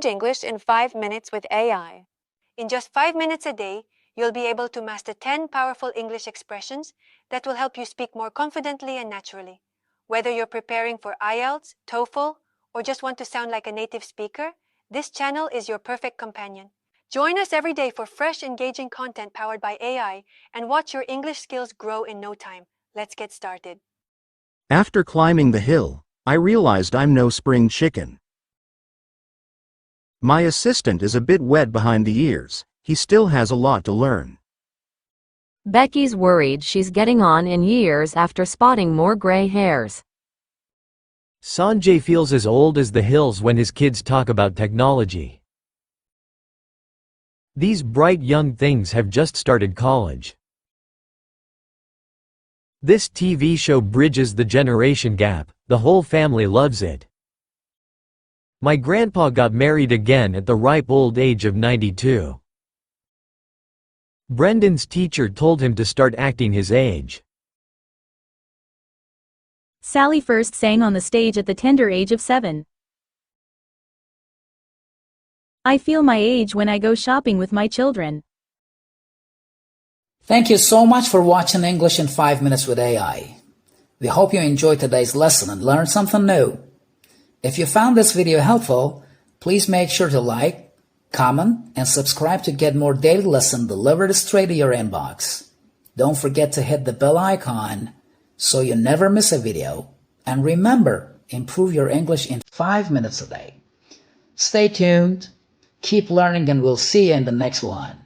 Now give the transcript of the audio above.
Fluent English in 5 minutes with AI. In just 5 minutes a day, you'll be able to master 10 powerful English expressions that will help you speak more confidently and naturally. Whether you're preparing for IELTS, TOEFL, or just want to sound like a native speaker, this channel is your perfect companion. Join us every day for fresh, engaging content powered by AI and watch your English skills grow in no time. Let's get started. After climbing the hill, I realized I'm no spring chicken. My assistant is a bit wet behind the ears. He still has a lot to learn. Becky's worried she's getting on in years after spotting more gray hairs. Sanjay feels as old as the hills when his kids talk about technology. These bright young things have just started college. This TV show bridges the generation gap. The whole family loves it. My grandpa got married again at the ripe old age of 92. Brendan's teacher told him to start acting his age. Sally first sang on the stage at the tender age of 7. I feel my age when I go shopping with my children. Thank you so much for watching English in 5 minutes with AI. We hope you enjoyed today's lesson and learned something new. If you found this video helpful, please make sure to like, comment, and subscribe to get more daily lessons delivered straight to your inbox. Don't forget to hit the bell icon so you never miss a video. And remember, improve your English in 5 minutes a day. Stay tuned, keep learning, and we'll see you in the next one.